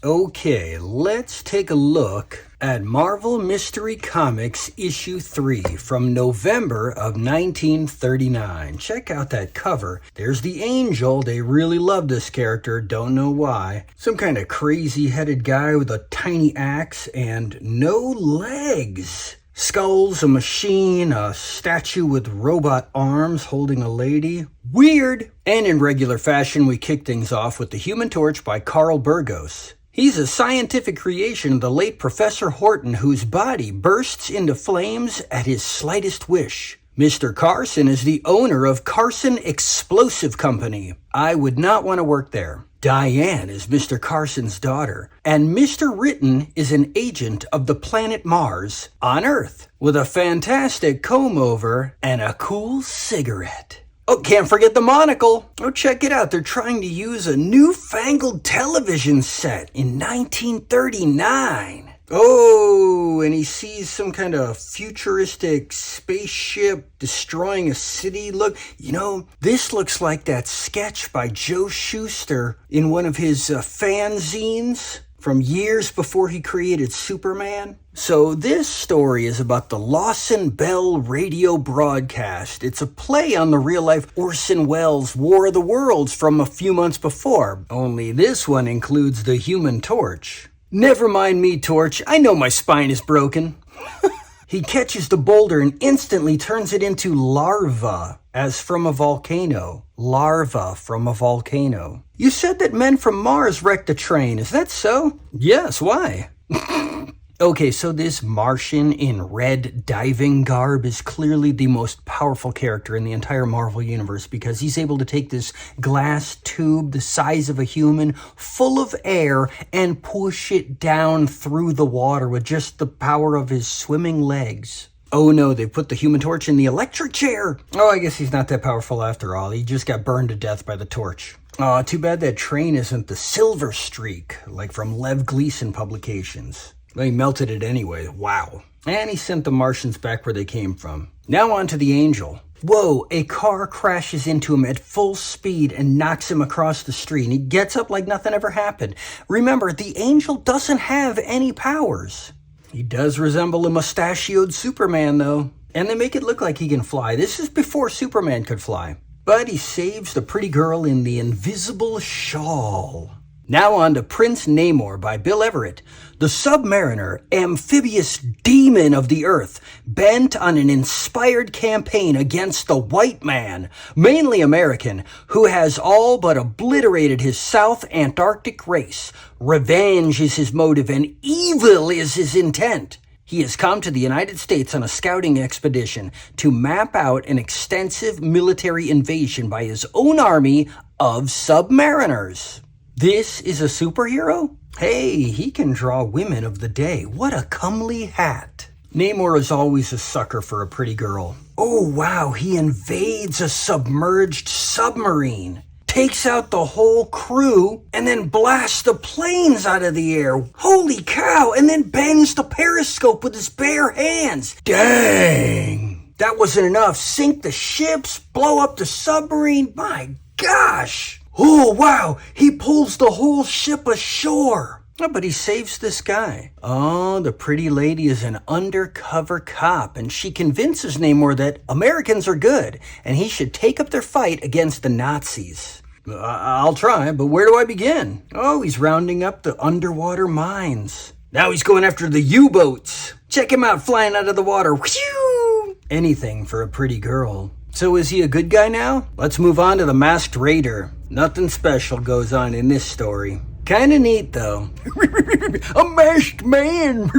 Okay, let's take a look at Marvel Mystery Comics issue 3 from November of 1939. Check out that cover. There's the Angel. They really love this character, don't know why. Some kind of crazy-headed guy with a tiny axe and no legs. Skulls, a machine, a statue with robot arms holding a lady. Weird! And in regular fashion, we kick things off with The Human Torch by Carl Burgos. He's a scientific creation of the late Professor Horton, whose body bursts into flames at his slightest wish. Mr. Carson is the owner of Carson Explosive Company. I would not want to work there. Diane is Mr. Carson's daughter, and Mr. Ritten is an agent of the planet Mars on Earth, with a fantastic comb-over and a cool cigarette. Oh, can't forget the monocle. Oh, check it out. They're trying to use a newfangled television set in 1939. Oh, and he sees some kind of futuristic spaceship destroying a city. Look, this looks like that sketch by Joe Shuster in one of his fanzines from years before he created Superman. So this story is about the Lawson Bell radio broadcast. It's a play on the real-life Orson Welles' War of the Worlds from a few months before. Only this one includes the Human Torch. Never mind me, Torch. I know my spine is broken. He catches the boulder and instantly turns it into larva, as from a volcano. Larva from a volcano. You said that men from Mars wrecked a train. Is that so? Yes, why? Okay, so this Martian in red diving garb is clearly the most powerful character in the entire Marvel Universe because he's able to take this glass tube the size of a human full of air and push it down through the water with just the power of his swimming legs. Oh no, they put the Human Torch in the electric chair. Oh, I guess he's not that powerful after all. He just got burned to death by the torch. Aw, too bad that train isn't the Silver Streak, like from Lev Gleason publications. Well, he melted it anyway. Wow. And he sent the Martians back where they came from. Now on to the Angel. Whoa, a car crashes into him at full speed and knocks him across the street. And he gets up like nothing ever happened. Remember, the Angel doesn't have any powers. He does resemble a mustachioed Superman, though. And they make it look like he can fly. This is before Superman could fly. But he saves the pretty girl in the invisible shawl. Now on to Prince Namor by Bill Everett, the submariner, amphibious demon of the earth, bent on an inspired campaign against the white man, mainly American, who has all but obliterated his South Antarctic race. Revenge is his motive and evil is his intent. He has come to the United States on a scouting expedition to map out an extensive military invasion by his own army of submariners. This is a superhero? Hey, he can draw women of the day. What a comely hat. Namor is always a sucker for a pretty girl. Oh wow, he invades a submerged submarine, takes out the whole crew, and then blasts the planes out of the air. Holy cow, and then bends the periscope with his bare hands. Dang! That wasn't enough. Sink the ships, blow up the submarine. My gosh! Oh, wow, he pulls the whole ship ashore. Oh, but he saves this guy. Oh, the pretty lady is an undercover cop, and she convinces Namor that Americans are good, and he should take up their fight against the Nazis. I'll try, but where do I begin? Oh, he's rounding up the underwater mines. Now he's going after the U-boats. Check him out flying out of the water. Whew! Anything for a pretty girl. So is he a good guy now? Let's move on to the Masked Raider. Nothing special goes on in this story. Kinda neat, though. A masked man!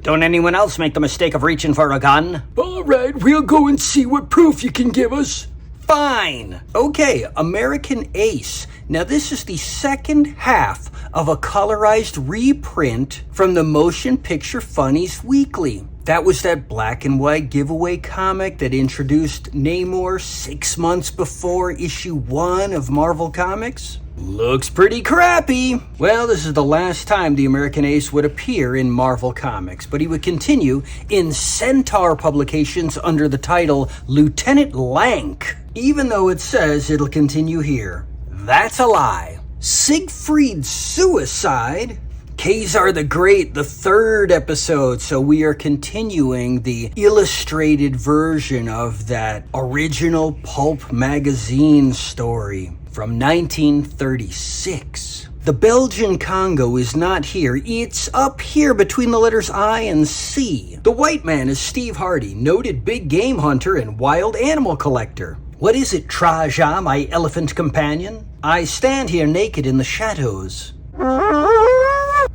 Don't anyone else make the mistake of reaching for a gun? All right, we'll go and see what proof you can give us. Fine. Okay, American Ace. Now this is the second half of a colorized reprint from the Motion Picture Funnies Weekly. That was that black and white giveaway comic that introduced Namor 6 months before issue 1 of Marvel Comics. Looks pretty crappy. Well, this is the last time the American Ace would appear in Marvel Comics, but he would continue in Centaur publications under the title Lieutenant Lank, even though it says it'll continue here. That's a lie. Siegfried's suicide. Khazar the Great, the third episode. So we are continuing the illustrated version of that original pulp magazine story from 1936. The Belgian Congo is not here. It's up here between the letters I and C. The white man is Steve Hardy, noted big game hunter and wild animal collector. What is it, Traja, my elephant companion? I stand here naked in the shadows.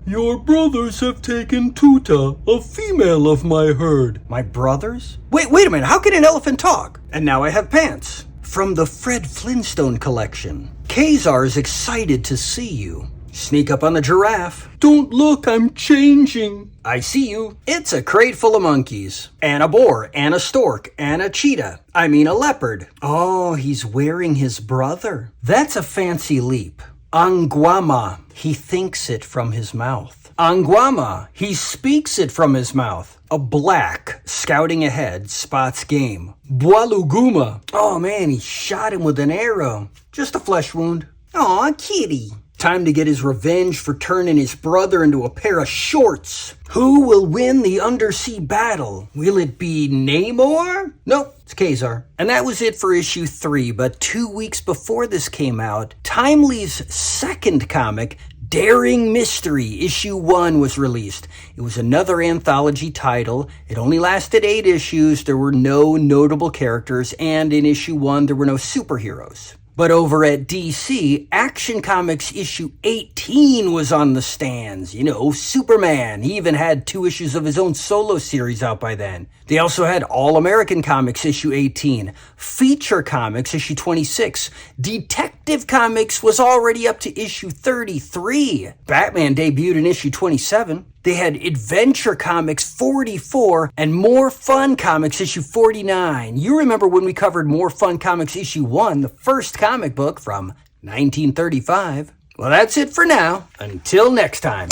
Your brothers have taken Tuta, a female of my herd. My brothers? Wait a minute, how can an elephant talk? And now I have pants. From the Fred Flintstone collection. Khazar is excited to see you. Sneak up on the giraffe. Don't look, I'm changing. I see you. It's a crate full of monkeys. And a boar, and a stork, and a cheetah. I mean a leopard. Oh, he's wearing his brother. That's a fancy leap. Anguama, he thinks it from his mouth. Anguama, he speaks it from his mouth. A black, scouting ahead, spots game. Bwaluguma, oh man, he shot him with an arrow. Just a flesh wound. Aw, kitty. Time to get his revenge for turning his brother into a pair of shorts. Who will win the undersea battle? Will it be Namor? Nope, it's Khazar. And that was it for issue 3, but 2 weeks before this came out, Timely's second comic, Daring Mystery, issue 1 was released. It was another anthology title. It only lasted 8 issues. There were no notable characters, and in issue 1, there were no superheroes. But over at DC, Action Comics issue 18 was on the stands. You know, Superman. He even had 2 issues of his own solo series out by then. They also had All American Comics issue 18, Feature Comics issue 26, Detective Comics was already up to issue 33. Batman debuted in issue 27. They had Adventure Comics 44 and More Fun Comics issue 49. You remember when we covered More Fun Comics issue 1, the first comic book from 1935. Well, that's it for now. Until next time.